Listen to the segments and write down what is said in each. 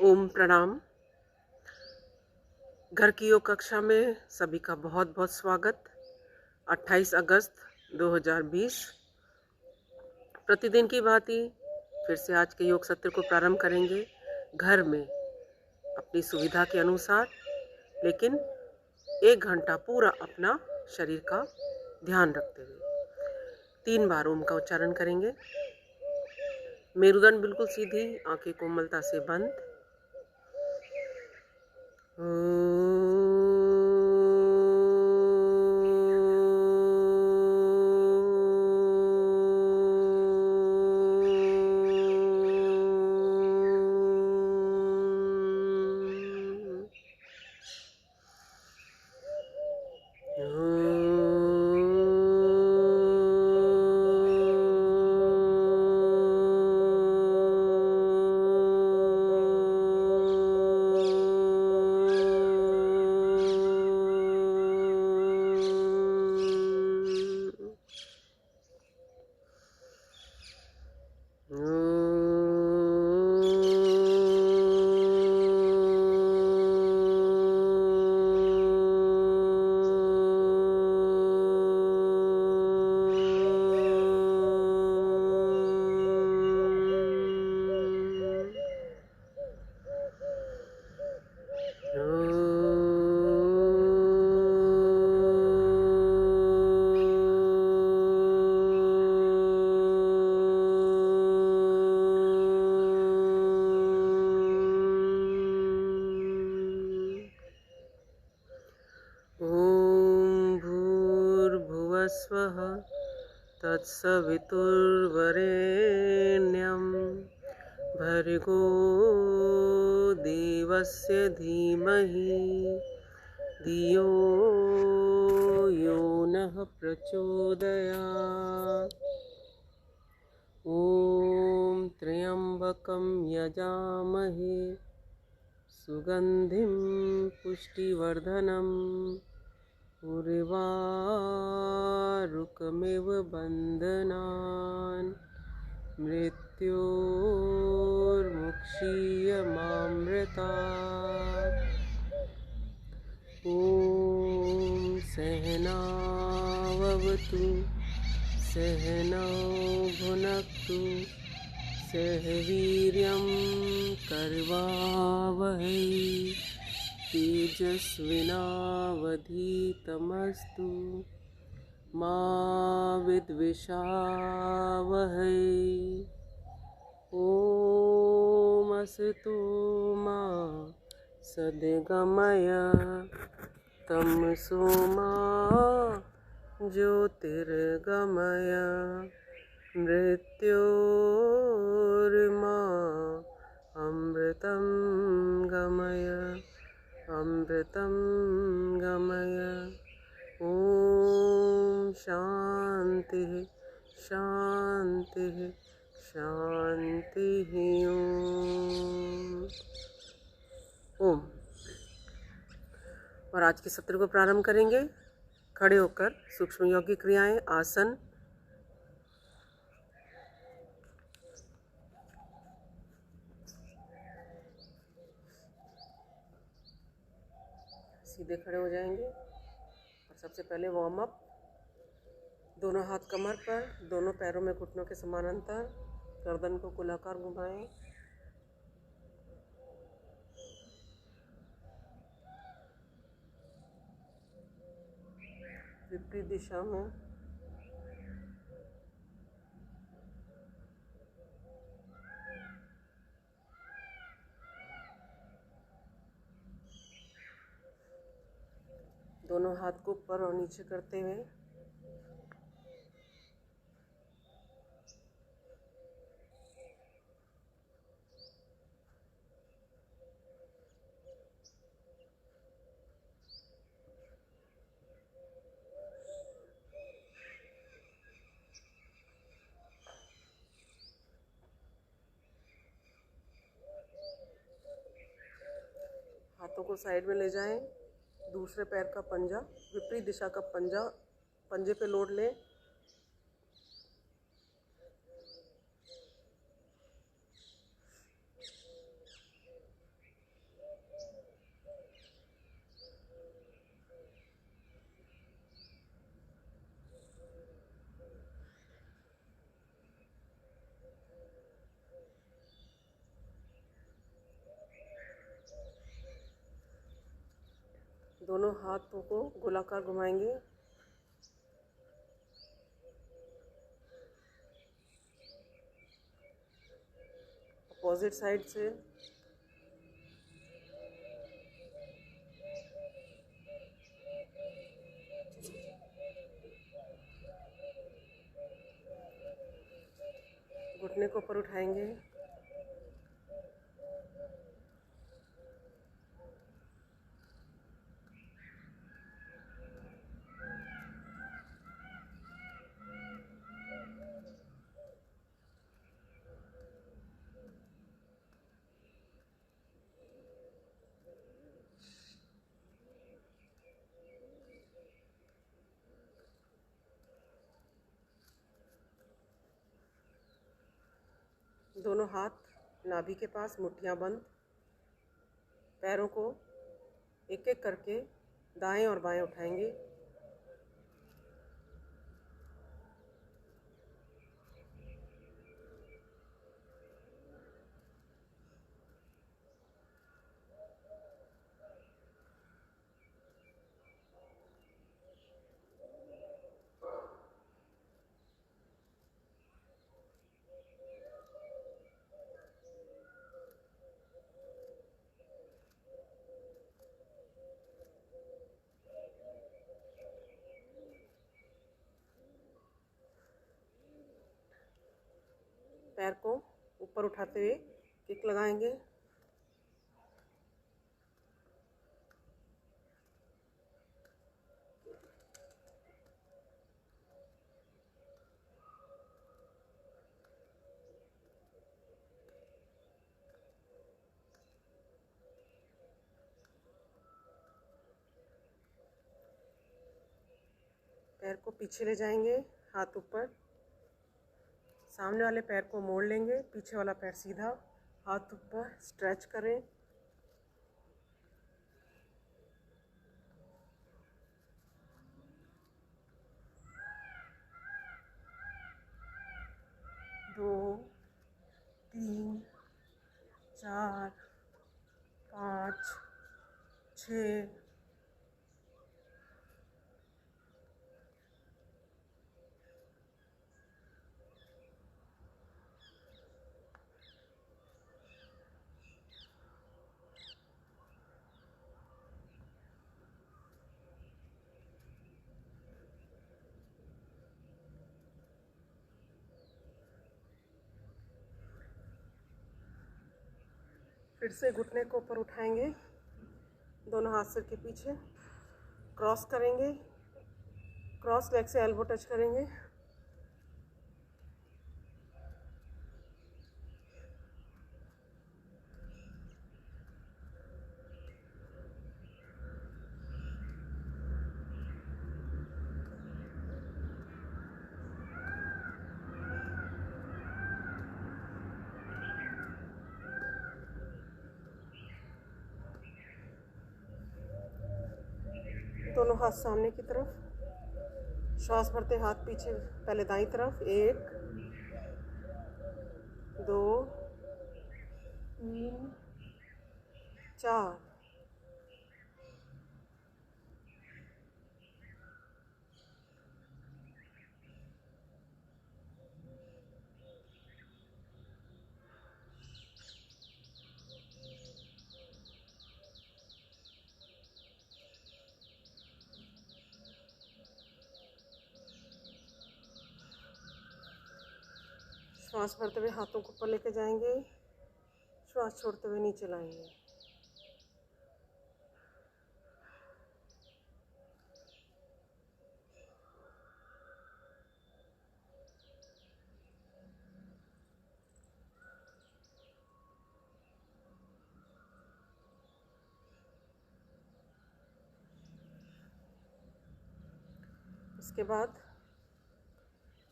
ओम प्रणाम। घर की योग कक्षा में सभी का बहुत बहुत स्वागत। 28 अगस्त 2020 प्रतिदिन की भांति फिर से आज के योग सत्र को प्रारंभ करेंगे घर में अपनी सुविधा के अनुसार, लेकिन 1 घंटा पूरा अपना शरीर का ध्यान रखते हुए 3 बार ओम का उच्चारण करेंगे। मेरुदंड बिल्कुल सीधी, आंखें कोमलता से बंद। स्वः तत्सवितुर्वरेण्यं भर्गो देवस्य धीमहि धियो यो नः प्रचोदयात्। ॐ त्र्यम्बकं यजामहे सुगन्धिं पुष्टिवर्धनम् उर्वारुकमिव बन्धनान् मृत्योर्मुक्षीयमामृतात्। ॐ सहनाववतु सहनौ भुनक्तु सह वीर्यं करवावहै तेजस्विनावधीतमस्तु मा विद्विषावहै। ॐ असतो मा सद्गमय तमसो मा ज्योतिर्गमय मृत्योर्मा अमृतं गमय अमृतं गमय। ॐ शान्तिः शान्तिः शान्तिः। ओम। और आज के सत्र को प्रारंभ करेंगे खड़े होकर सूक्ष्म योगी क्रियाएं, आसन, सीधे खड़े हो जाएंगे। और सबसे पहले वार्म अप। दोनों हाथ कमर पर, दोनों पैरों में घुटनों के समानांतर, गर्दन को गोलाकार घुमाएं। विपरीत दिशा में दोनों हाथ को ऊपर और नीचे करते हुए हाथों को साइड में ले जाएं। दूसरे पैर का पंजा, विपरीत दिशा का पंजा पंजे पे लोड लें। दोनों हाथों को गोलाकार घुमाएंगे। अपोजिट साइड से घुटने को ऊपर उठाएंगे। दोनों हाथ नाभि के पास, मुट्ठियां बंद। पैरों को एक एक करके दाएं और बाएं उठाएंगे। पैर को ऊपर उठाते हुए किक लगाएंगे। पैर को पीछे ले जाएंगे, हाथ ऊपर। सामने वाले पैर को मोड़ लेंगे, पीछे वाला पैर सीधा, हाथ ऊपर, स्ट्रेच करें। दो, तीन, 4, 5, 6, फिर से घुटने को ऊपर उठाएंगे, दोनों हाथ सिर के पीछे, क्रॉस करेंगे, क्रॉस लेग से एल्बो टच करेंगे। दोनों हाथ सामने की तरफ, श्वास भरते हाथ पीछे, पहले दाईं तरफ। 1, 2, 3, 4। श्वास भरते हुए हाथों को ऊपर लेके जाएंगे, श्वास छोड़ते हुए नीचे लाएंगे। इसके बाद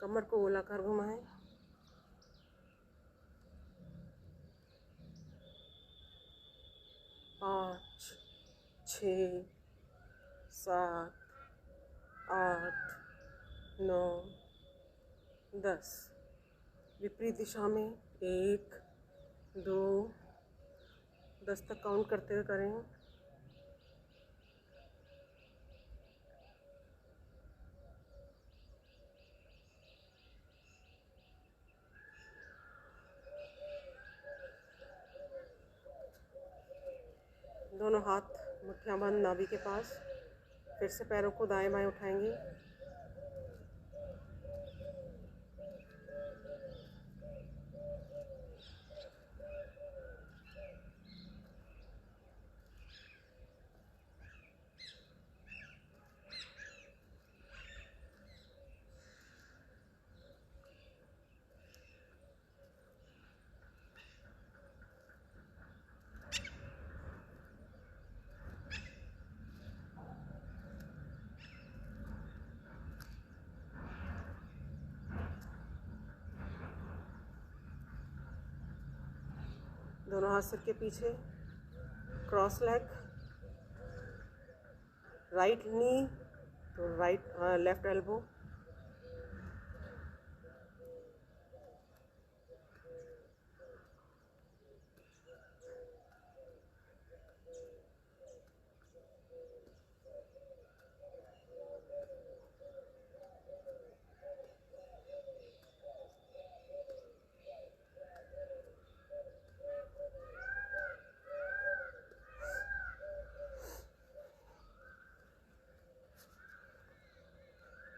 कमर को गोलाकार घुमाएं। 5, 6, 7, 8, 9, 10। विपरीत दिशा में 1, 2, 10 तक काउंट करते हुए करें। दोनों हाथ मुट्ठियाँ बंद नाभि के पास। फिर से पैरों को दाएं बाएं उठाएंगे। दोनों हाथ सिर के पीछे, क्रॉस लेग, राइट नी तो लेफ्ट एल्बो,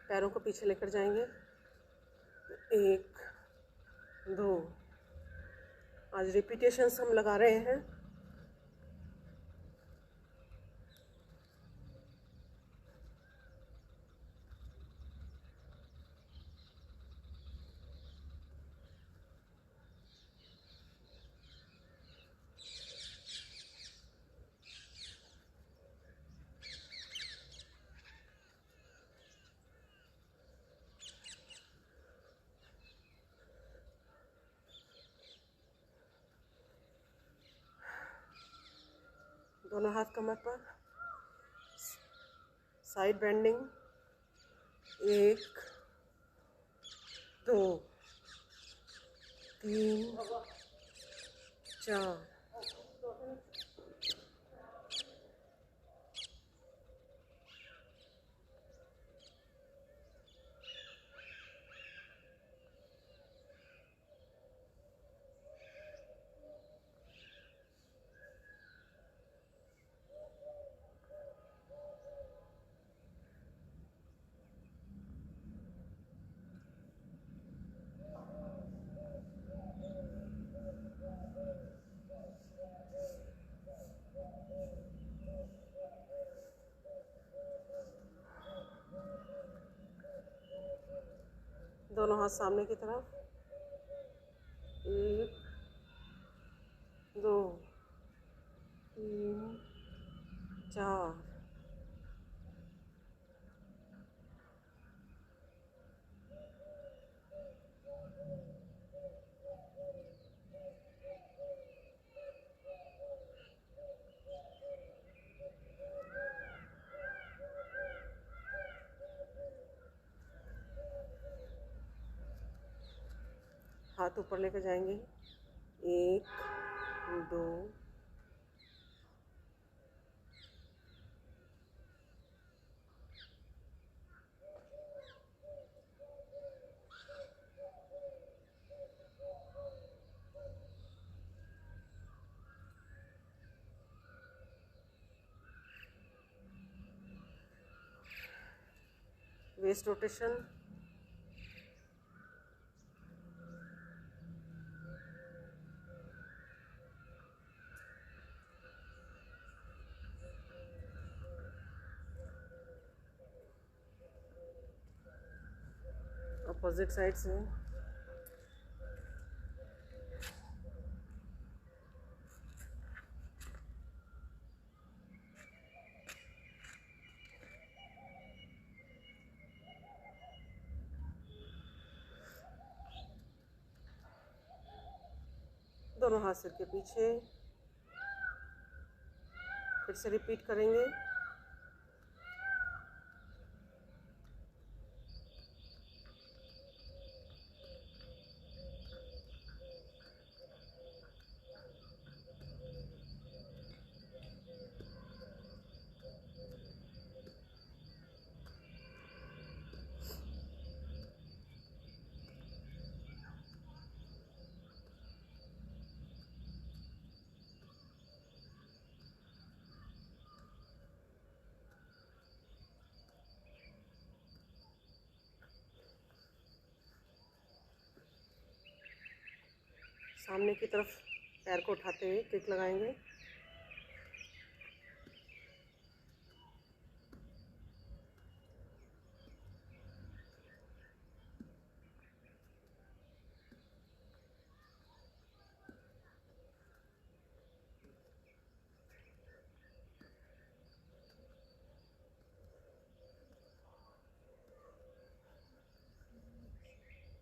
पैरों को पीछे लेकर जाएंगे। 1 2, आज रिपीटेशंस हम लगा रहे हैं। दोनों हाथ कमर पर, साइड बेंडिंग। 1 2 3 4। दोनों हाथ सामने की तरफ। 1 2 3 4। हाथ ऊपर लेकर जाएंगे। 1 2 वेस्ट रोटेशन। अपोजिट साइड से। दोनों हाथ सिर के पीछे। फिर से रिपीट करेंगे। सामने की तरफ पैर को उठाते हुए किक लगाएंगे।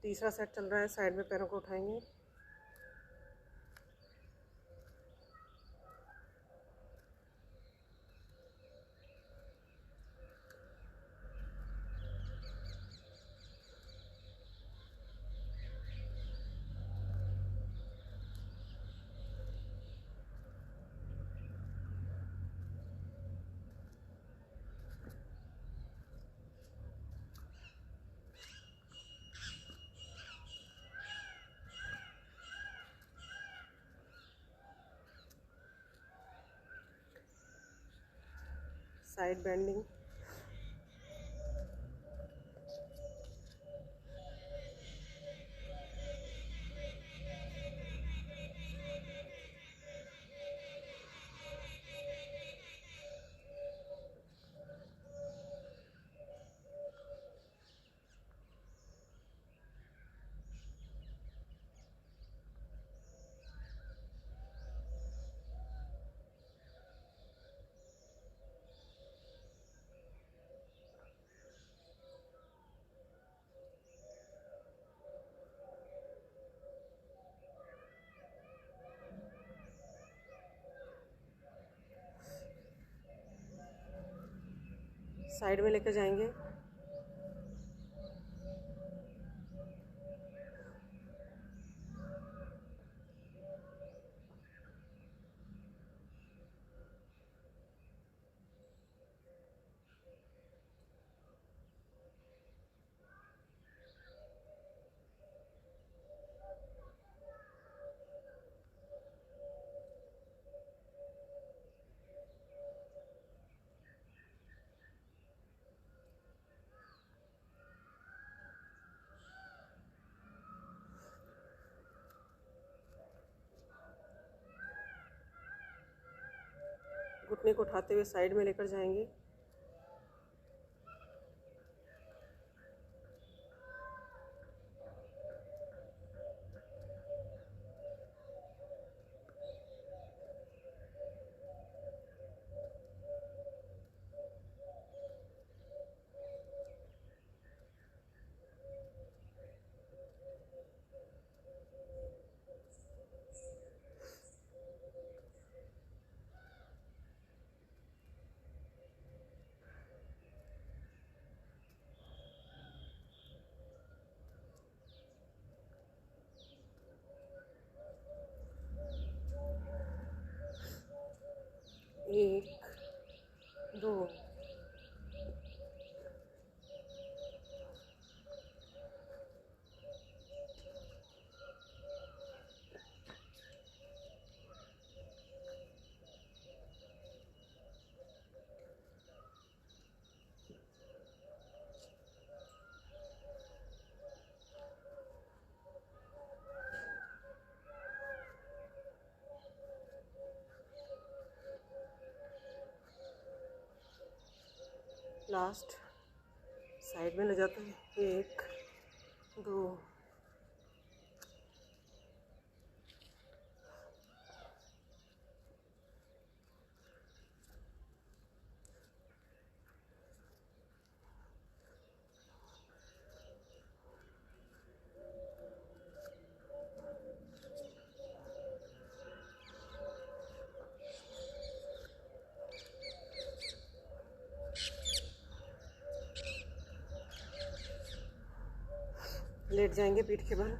तीसरा सेट चल रहा है, साइड में पैरों को उठाएंगे। Side bending. साइड में लेकर जाएंगे। घुटने को उठाते हुए साइड में लेकर जाएंगे। एक, दो, लास्ट साइड में ले जाते हैं। एक, दो, लेट जाएंगे पीठ के बल।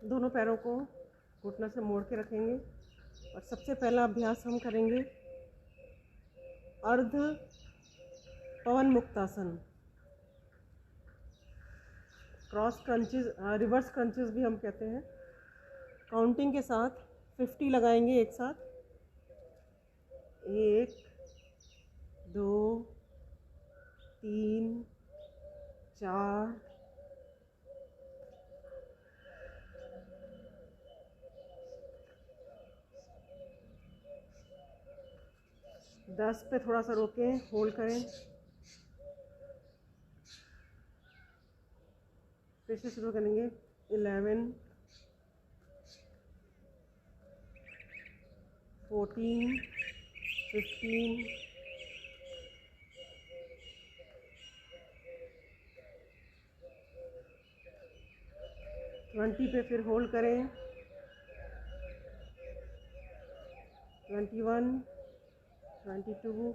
दोनों पैरों को घुटना से मोड़ के रखेंगे और सबसे पहला अभ्यास हम करेंगे ardha pawan muktasana. Cross crunches, reverse crunches भी हम कहते हैं। काउंटिंग के साथ 50 लगाएंगे एक साथ। 1 2 3 4 10 पे थोड़ा सा रोकें, होल्ड करें, फिर से शुरू करेंगे। 11 14 15 20 पे फिर होल्ड करें। 21 22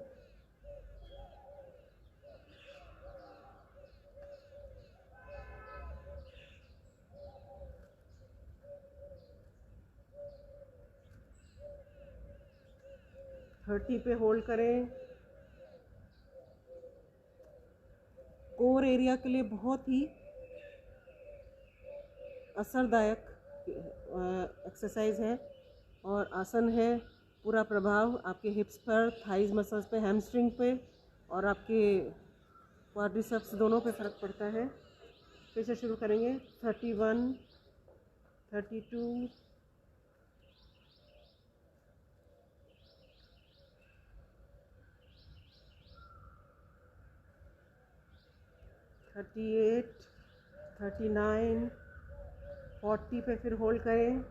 30 पे होल्ड करें। कोर एरिया के लिए बहुत ही असरदायक एक्सरसाइज है और आसन है। पूरा प्रभाव आपके हिप्स पर, थाइज मसल्स पे, हैमस्ट्रिंग पे और आपके क्वाड्रिसेप्स दोनों पे फ़र्क पड़ता है। फिर से शुरू करेंगे। 31 32 38 39 40 पे फिर होल्ड करें।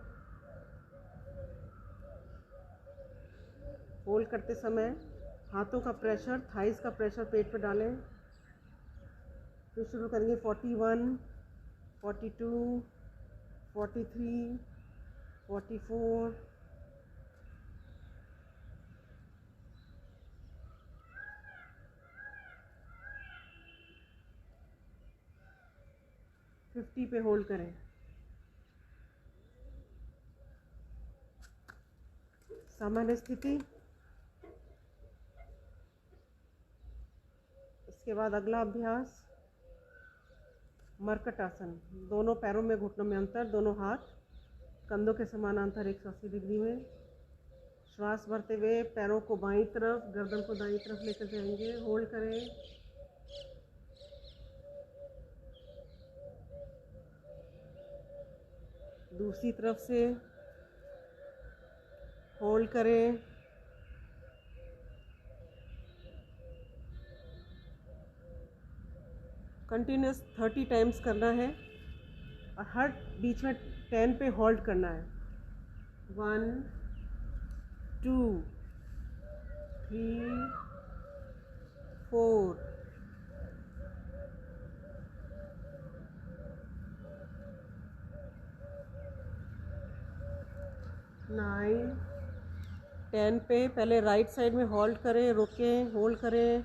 होल्ड करते समय हाथों का प्रेशर, थाइस का प्रेशर पेट पे डालें। फिर शुरू करेंगे। 41 42 43 44 50 पे होल्ड करें। सामान्य स्थिति। इसके बाद अगला अभ्यास मरकट आसन। दोनों पैरों में घुटनों में अंतर, दोनों हाथ कंधों के समानांतर 180 डिग्री में। श्वास भरते हुए पैरों को बाईं तरफ, गर्दन को दाईं तरफ लेकर जाएंगे। होल्ड करें। दूसरी तरफ से होल्ड करें। कंटिन्यूस 30 टाइम्स करना है और हर बीच में 10 पे होल्ड करना है। 1 2 3 4 9 10 पे पहले राइट साइड में होल्ड करें, रोकें, होल्ड करें।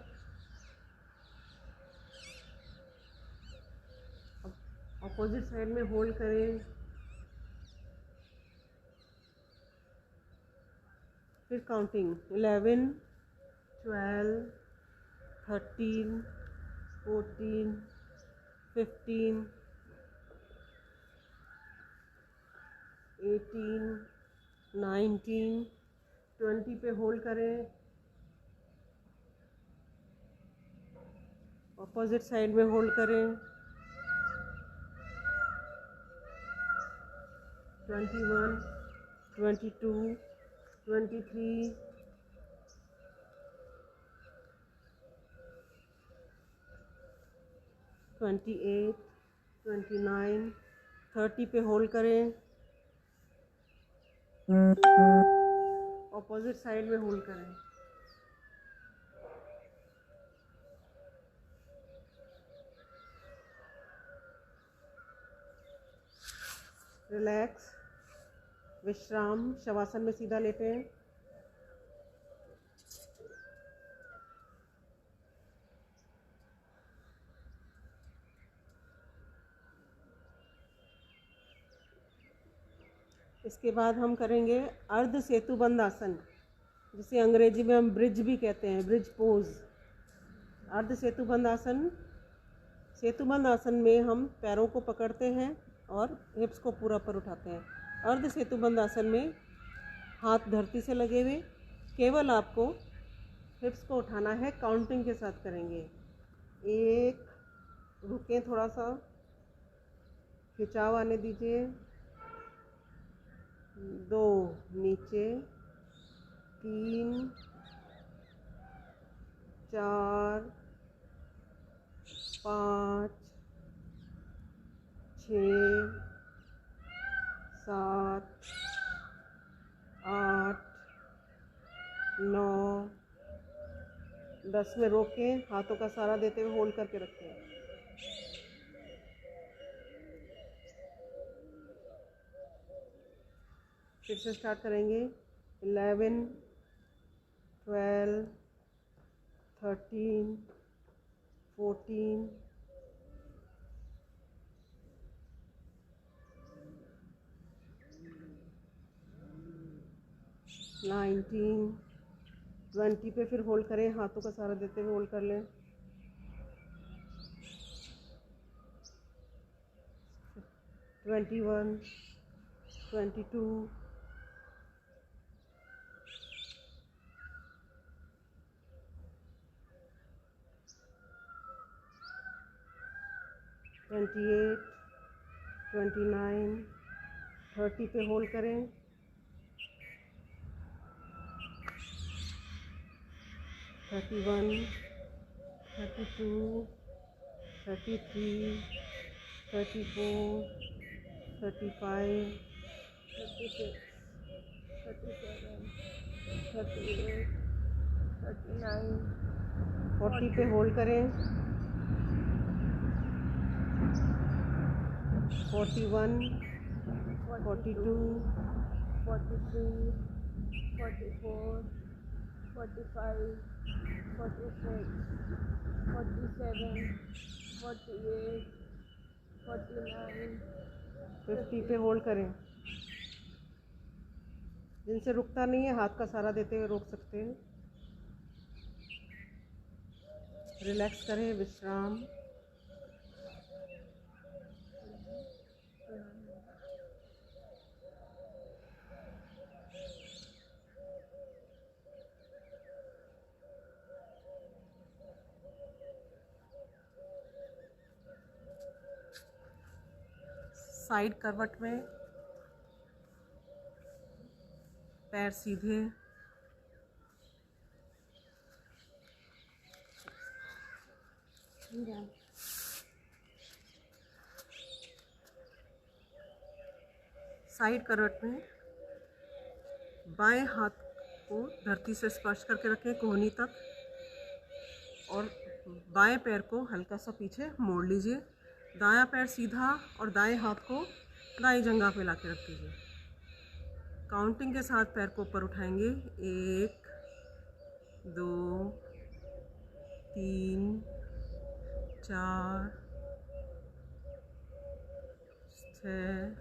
अपोजिट साइड में होल्ड करें। फिर काउंटिंग 11 12 13 14 15 18 19 20 पे होल्ड करें। अपोजिट साइड में होल्ड करें। 21 22 23 28 29 30 पे होल्ड करें। अपोजिट साइड में होल्ड करें। रिलैक्स, विश्राम, शवासन में सीधा लेटे हैं। इसके बाद हम करेंगे अर्ध सेतुबंद आसन, जिसे अंग्रेजी में हम ब्रिज भी कहते हैं, ब्रिज पोज। अर्ध सेतुबंद आसन सेतुबंद आसन में हम पैरों को पकड़ते हैं और हिप्स को पूरा पर उठाते हैं। अर्ध सेतुबंद आसन में हाथ धरती से लगे हुए, केवल आपको हिप्स को उठाना है। काउंटिंग के साथ करेंगे। 1, रुकें, थोड़ा सा खिंचाव आने दीजिए। 2, नीचे। 3, 4, 5, 6, 7, 8, 9, 10 में रोकें, हाथों का सहारा देते हुए होल्ड करके रखें। फिर से स्टार्ट करेंगे। 11, 12, 13, 14, 19, 20 पे फिर होल्ड करें, हाथों का सहारा देते हुए होल्ड कर लें। 21, 22, 28, 29, 30 पे होल्ड करें। 31, 32, 33, 34, 35, 36, 37, 38, 39, 40 पे होल्ड करें। 41, 42, 43, 44, 45, 46, 47, 48, 49, 50 पे होल्ड करें। जिनसे रुकता नहीं है, हाथ का सहारा देते हुए रोक सकते हैं। रिलैक्स करें, विश्राम। साइड करवट में पैर सीधे, साइड करवट में बाएं हाथ को धरती से स्पर्श करके रखें कोहनी तक, और बाएं पैर को हल्का सा पीछे मोड़ लीजिए। दायां पैर सीधा और दाएं हाथ को दाएं जंघा पे लाके रख दीजिए। काउंटिंग के साथ पैर को ऊपर उठाएंगे। 1, 2, 3, 4, 6,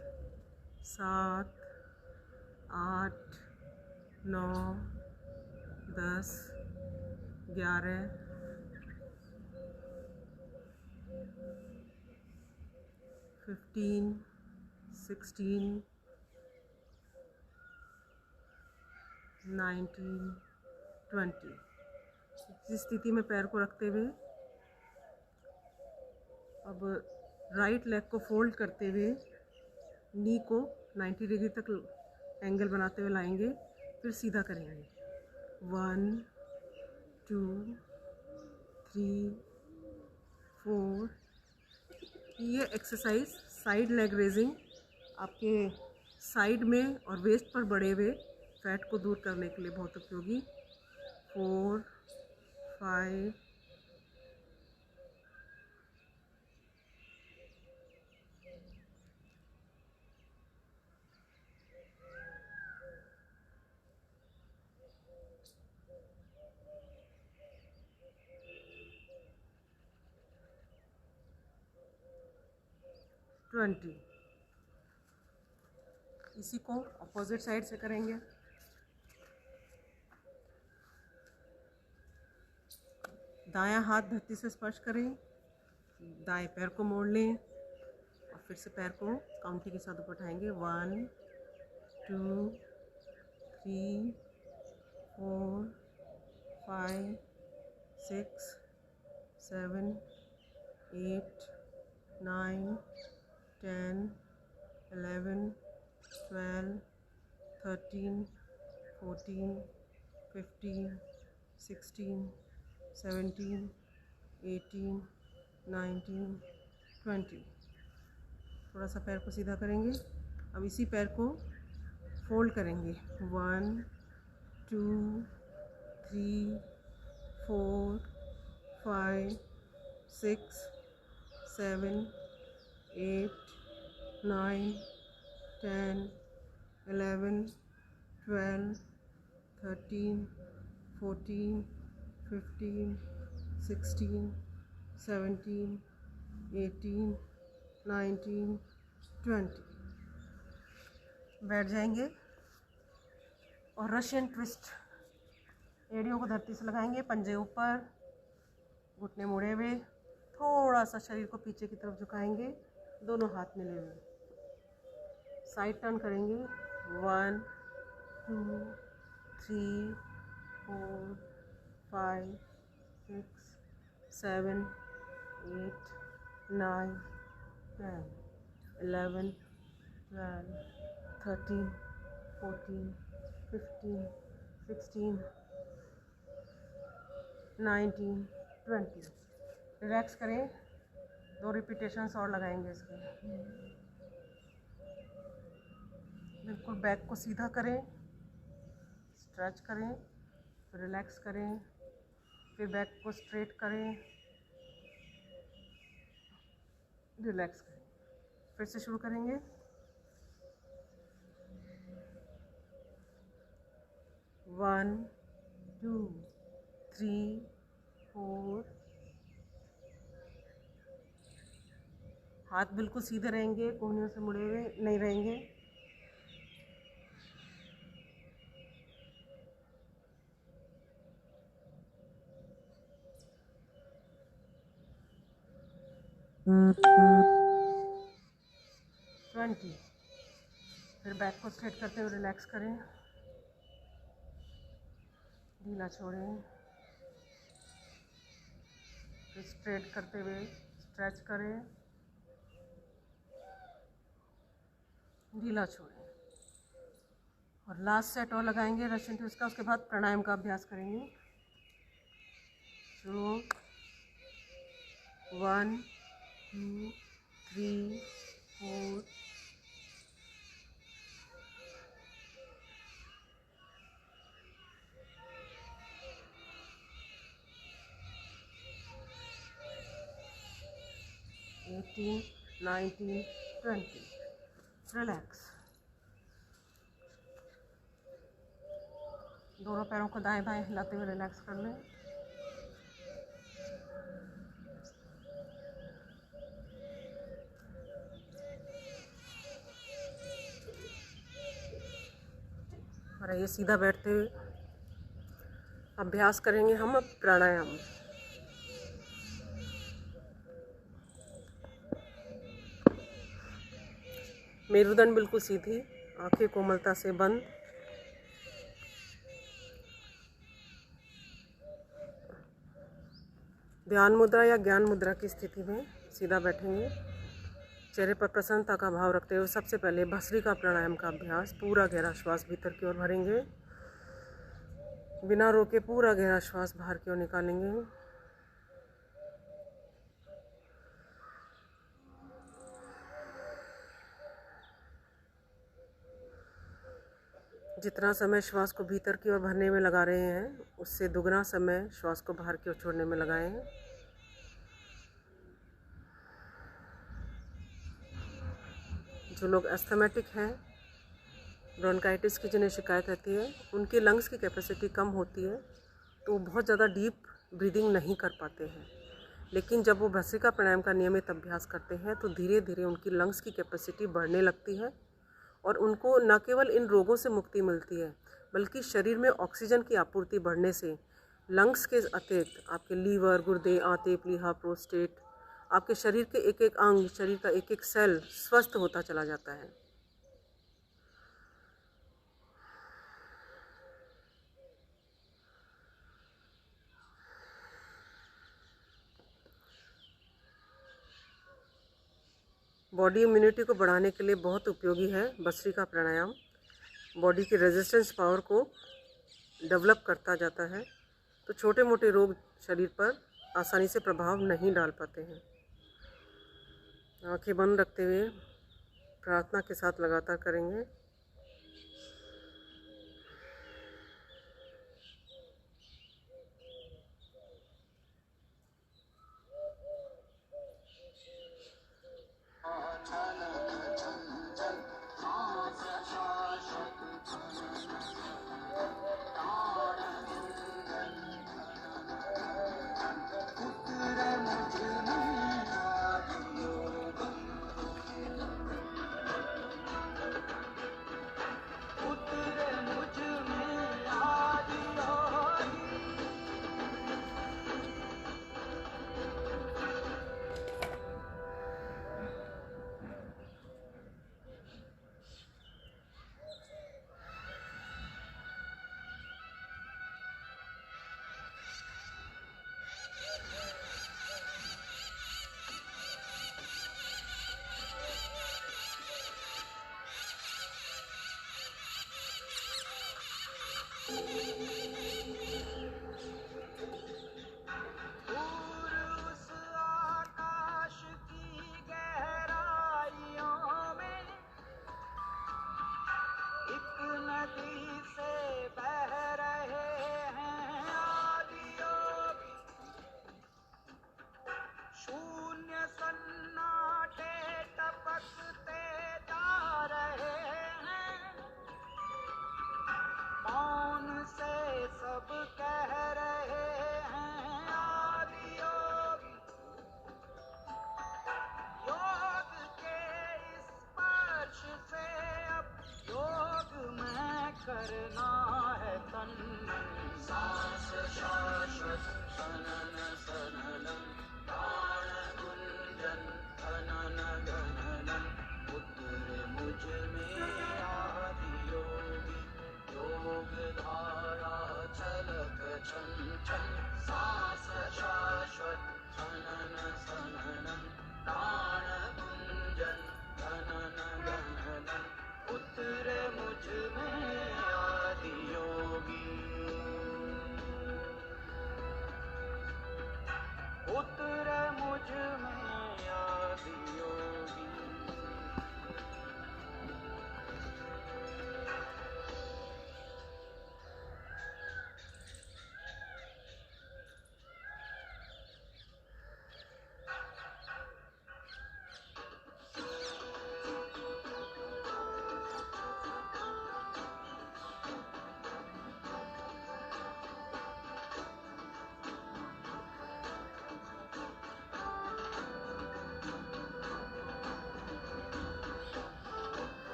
7, 8, 9, 10, 11, 15, 16, 19, 20। इस स्थिति में पैर को रखते हुए अब राइट लेग को फोल्ड करते हुए नी को 90 डिग्री तक एंगल बनाते हुए लाएंगे, फिर सीधा करेंगे। 1, 2, 3, 4। ये एक्सरसाइज साइड लेग रेजिंग आपके साइड में और वेस्ट पर बढ़े हुए फैट को दूर करने के लिए बहुत उपयोगी। 4, 5, 20। इसी को अपोजिट साइड से करेंगे। दायां हाथ धरती से स्पर्श करें, दाएं पैर को मोड़ लें और फिर से पैर को काउंटी के साथ ऊपर उठाएंगे। 1 2 3 4 5 6 7 8 9 10 11 12 13 14 15 16 17 18 19 20। थोड़ा सा पैर को सीधा करेंगे। अब इसी पैर को फोल्ड करेंगे। 1 2 3 4 5 6 7 8 9 10 11 12 13 14 15 16 17 18 19 20। बैठ जाएंगे और रशियन ट्विस्ट। एड़ियों को धरती से लगाएंगे, पंजे ऊपर, घुटने मुड़े हुए, थोड़ा सा शरीर को पीछे की तरफ झुकाएंगे, दोनों हाथ मिले हुए। साइड टर्न करेंगे। 1 2 3 4 5 6 7 8 9 10 11 12 13 14 15 16 19 20। रिलैक्स करें। 2 रिपीटेशंस और लगाएंगे इसके। बिल्कुल बैक को सीधा करें, स्ट्रेच करें, फिर रिलैक्स करें, फिर बैक को स्ट्रेट करें, रिलैक्स करें। फिर से शुरू करेंगे। 1 2 3 4। हाथ बिल्कुल सीधे रहेंगे, कोहनियों से मुड़े हुए नहीं रहेंगे। फिर बैक को स्ट्रेट करते हुए रिलैक्स करें, ढीला छोड़ें, फिर स्ट्रेट करते हुए स्ट्रेच करें, ढीला छोड़ें। और लास्ट सेट और लगाएंगे रशियन ट्विस्ट का। उसके बाद प्राणायाम का अभ्यास करेंगे। शुरू। 1 2 3 4 18 19 20। रिलैक्स। दोनों पैरों को दाएं बाएं हिलाते हुए रिलैक्स कर लें। और ये सीधा बैठते हुए अभ्यास करेंगे हम अब प्राणायाम। मेरुदंड बिल्कुल सीधी, आंखें कोमलता से बंद। ध्यान मुद्रा या ज्ञान मुद्रा की स्थिति में सीधा बैठेंगे। चेहरे पर प्रसन्नता का भाव रखते हुए सबसे पहले भस्त्रिका प्राणायाम का अभ्यास। पूरा गहरा श्वास भीतर की ओर भरेंगे, बिना रोके पूरा गहरा श्वास बाहर की ओर निकालेंगे। जितना समय श्वास को भीतर की ओर भरने में लगा रहे हैं, उससे दुगना समय श्वास को बाहर की ओर छोड़ने में लगाएं। जो लोग एस्थमेटिक हैं, ब्रोंकाइटिस की जिन्हें शिकायत रहती है, उनकी लंग्स की कैपेसिटी कम होती है, तो वो बहुत ज़्यादा डीप ब्रीदिंग नहीं कर पाते हैं। लेकिन जब वो भस्त्रिका प्राणायाम का नियमित अभ्यास करते हैं तो धीरे धीरे उनकी लंग्स की कैपेसिटी बढ़ने लगती है और उनको न केवल इन रोगों से मुक्ति मिलती है, बल्कि शरीर में ऑक्सीजन की आपूर्ति बढ़ने से लंग्स के अतिरिक्त आपके लीवर, गुर्दे, आंतें, प्लीहा, प्रोस्टेट आपके शरीर के एक एक अंग, शरीर का एक एक सेल स्वस्थ होता चला जाता है। बॉडी इम्यूनिटी को बढ़ाने के लिए बहुत उपयोगी है भस्त्रिका प्राणायाम। बॉडी की रेजिस्टेंस पावर को डेवलप करता जाता है, तो छोटे मोटे रोग शरीर पर आसानी से प्रभाव नहीं डाल पाते हैं। आंखें बंद रखते हुए प्रार्थना के साथ लगातार करेंगे।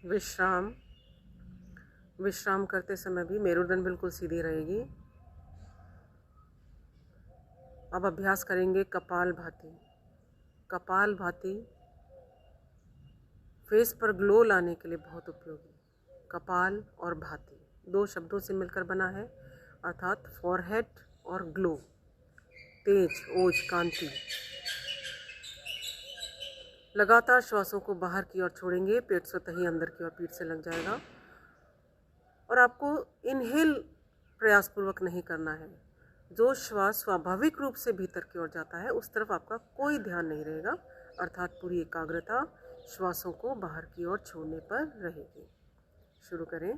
विश्राम। विश्राम करते समय भी मेरुदंड बिल्कुल सीधी रहेगी। अब अभ्यास करेंगे कपाल भाती। कपाल भाती फेस पर ग्लो लाने के लिए बहुत उपयोगी। कपाल और भाती 2 शब्दों से मिलकर बना है, अर्थात फॉरहेड और ग्लो, तेज, ओज, कांति। लगातार श्वासों को बाहर की ओर छोड़ेंगे, पेट स्वतः ही अंदर की ओर पीठ से लग जाएगा। और आपको इनहेल प्रयासपूर्वक नहीं करना है। जो श्वास स्वाभाविक रूप से भीतर की ओर जाता है उस तरफ आपका कोई ध्यान नहीं रहेगा, अर्थात पूरी एकाग्रता श्वासों को बाहर की ओर छोड़ने पर रहेगी। शुरू करें।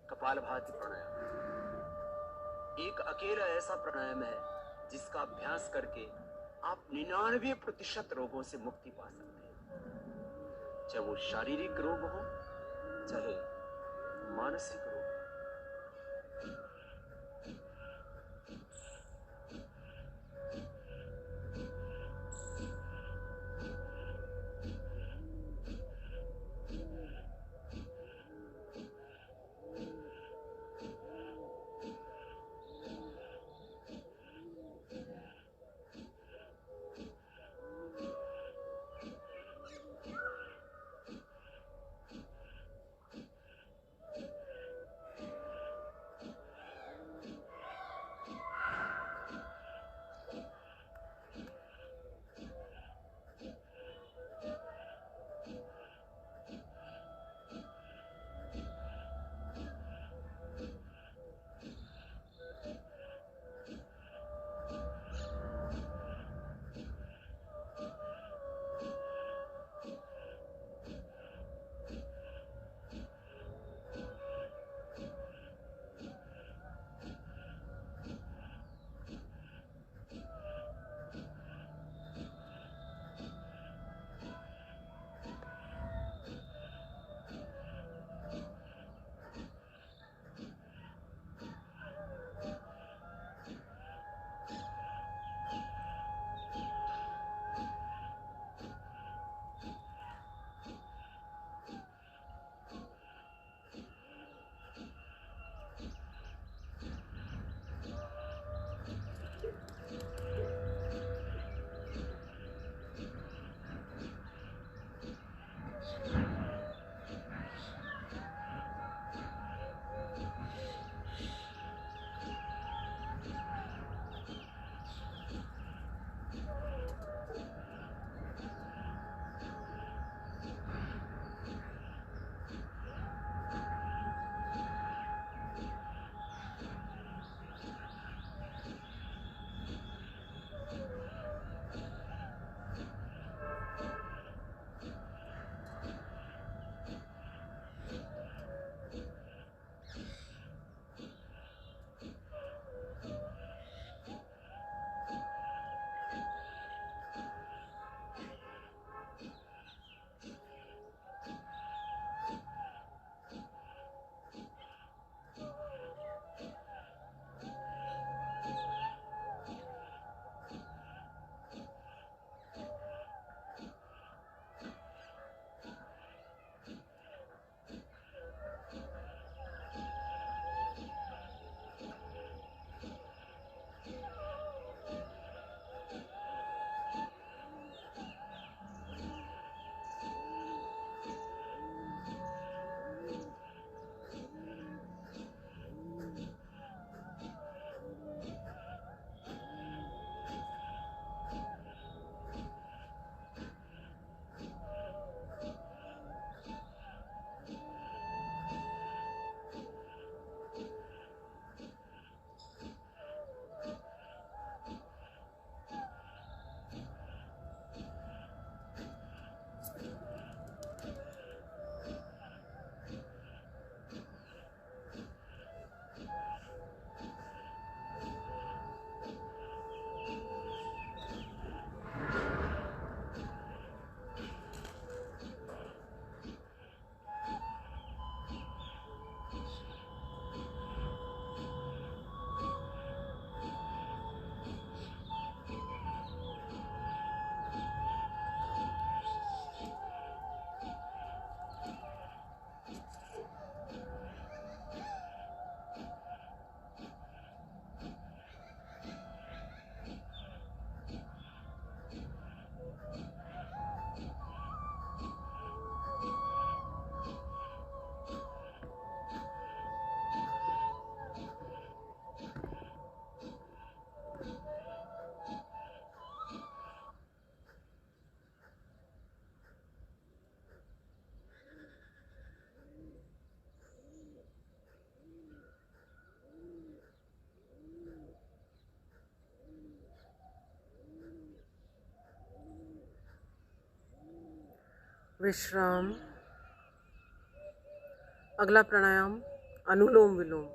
कपालभाति प्राणायाम एक अकेला ऐसा प्राणायाम है जिसका अभ्यास करके आप 99% रोगों से मुक्ति पा सकते हैं, चाहे वो शारीरिक रोग हो चाहे मानसिक रोग। विश्राम। अगला प्राणायाम अनुलोम विलोम।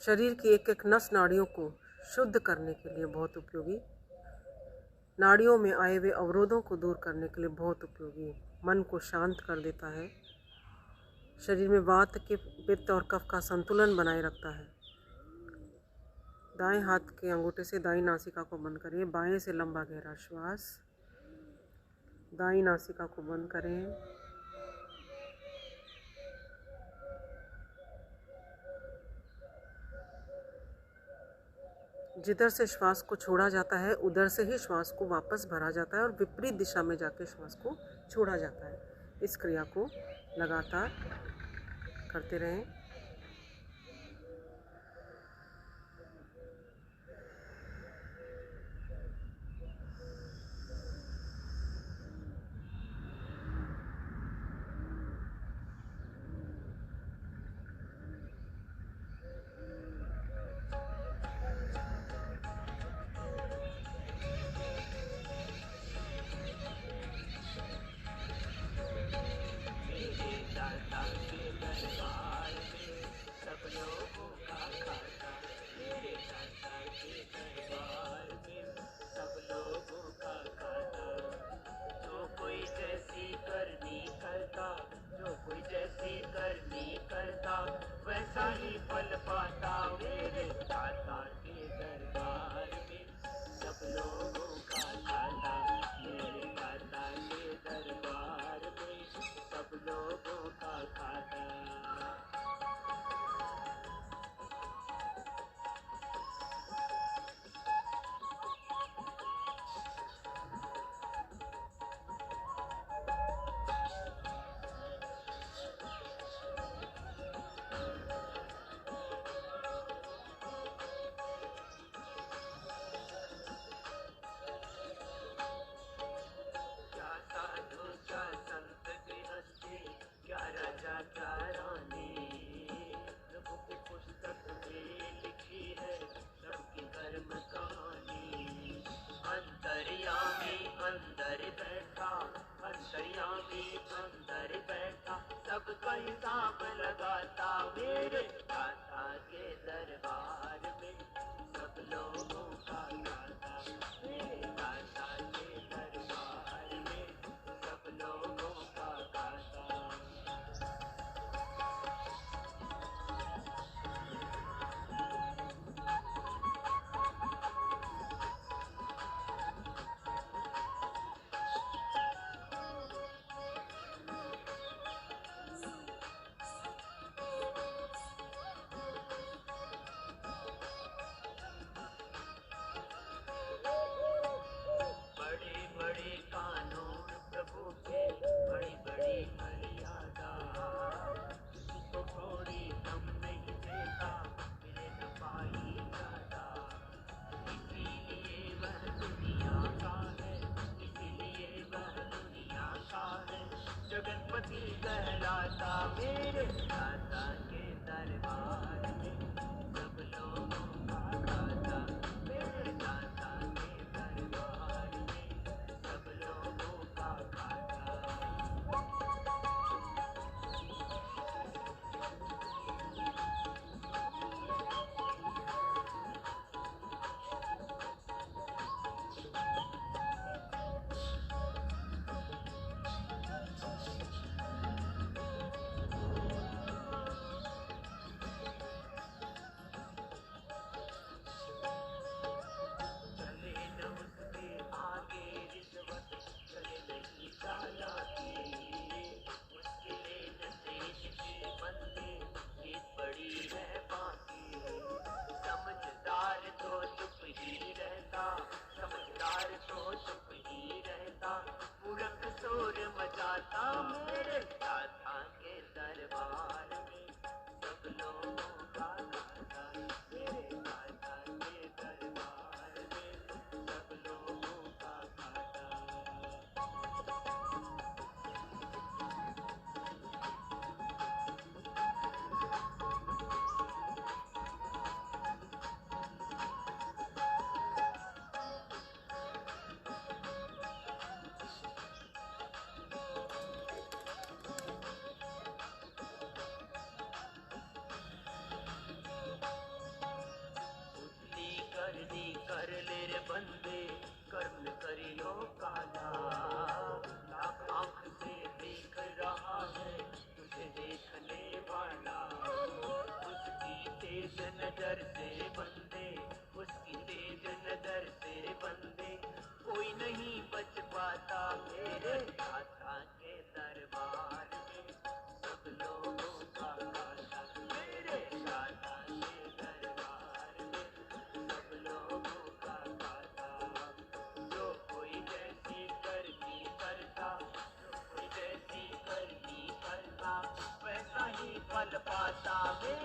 शरीर की एक एक नस नाड़ियों को शुद्ध करने के लिए बहुत उपयोगी, नाड़ियों में आए हुए अवरोधों को दूर करने के लिए बहुत उपयोगी, मन को शांत कर देता है, शरीर में वात के पित्त और कफ का संतुलन बनाए रखता है। दाएं हाथ के अंगूठे से दाईं नासिका को बंद करें, बाएं से लंबा गहरा श्वास, दाईं नासिका को बंद करें, जिधर से श्वास को छोड़ा जाता है उधर से ही श्वास को वापस भरा जाता है और विपरीत दिशा में जाके श्वास को छोड़ा जाता है। इस क्रिया को लगातार करते रहें। वैसा ही फल पाता मेरे दाता के दरबार में, सब लोगों का खाता मेरे दाता के दरबार में, सब लोगों का खाता। सबका हिसाब लगाता मेरे दाता के दरबार में, सब लोगों का खाता मेरे दाता के दरबार में, सब लोगों का खाता। जगनपति कहलाता मेरे दाता के दरबार में, सब लोगों का दाता मेरे दाता के दरबार में, सब लोगों का खाता। कर्म करी लो काला, लाख आंख से देख रहा है तुझे देखने वाला। उसकी तेज नजर से बंदे, उसकी तेज नजर से बंदे, कोई नहीं बच पाता मेरे दाता के दरबार में। सब लोगों का दाता मेरे दाता के दरबार में, सब लोगों का दाता। जो कोई जैसी करनी करता, जो कोई जैसी करनी करता, वैसा ही फल पाता वे।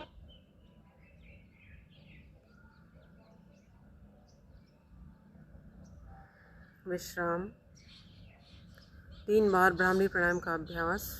विश्राम। 3 बार ब्राह्मी प्राणायाम का अभ्यास।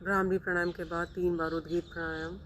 ब्राह्मी प्राणायाम के बाद 3 बार उद्गीत प्राणायाम।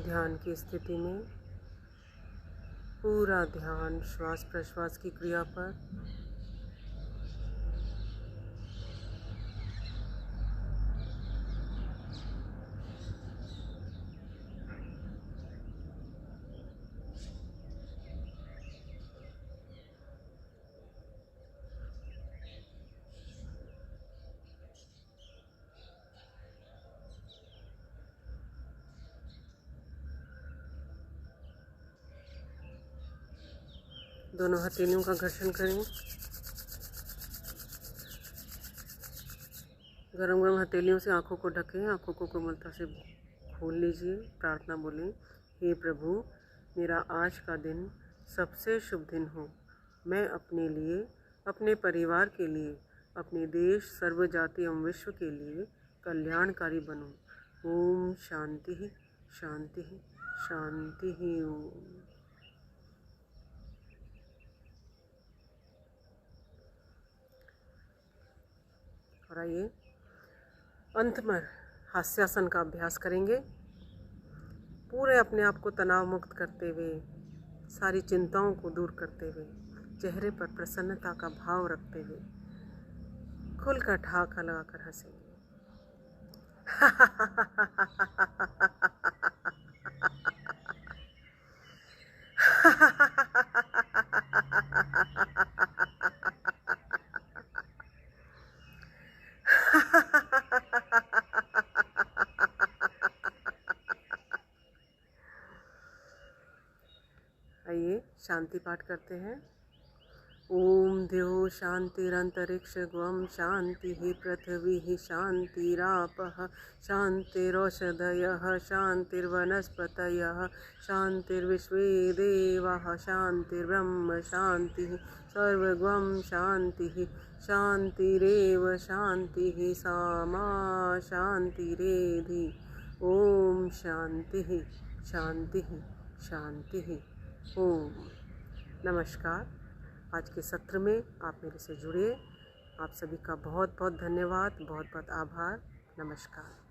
ध्यान की स्थिति में पूरा ध्यान श्वास प्रश्वास की क्रिया पर। दोनों हथेलियों का घर्षण करें। गरम गरम हथेलियों से आंखों को ढकें, आंखों को कोमलता से खोल लीजिए। प्रार्थना बोलें, हे प्रभु, मेरा आज का दिन सबसे शुभ दिन हो। मैं अपने लिए, अपने परिवार के लिए, अपने देश, सर्व जाति एवं विश्व के लिए कल्याणकारी बनूं। ओम शांति शांति शांति ओम। और आइए अंत में हास्यासन का अभ्यास करेंगे। पूरे अपने आप को तनाव मुक्त करते हुए, सारी चिंताओं को दूर करते हुए, चेहरे पर प्रसन्नता का भाव रखते हुए खुलकर ठहाका लगाकर हंसेंगे। शांति पाठ करते हैं। ओम द्यो शांतिरंतरिक्षगुं शांतिः पृथिवी शांतिरापः शांतिरौषधयः शांतिर्वनस्पतयः शांतिर्विश्वे देवाः शांतिर्ब्रह्म शांतिः सर्वगुं शांतिः शांतिरेव शांतिः सामा शांतिरेधि। ओम शांतिः शांतिः शांतिः। ओम नमस्कार। आज के सत्र में आप मेरे से जुड़े, आप सभी का बहुत बहुत धन्यवाद, बहुत बहुत आभार। नमस्कार।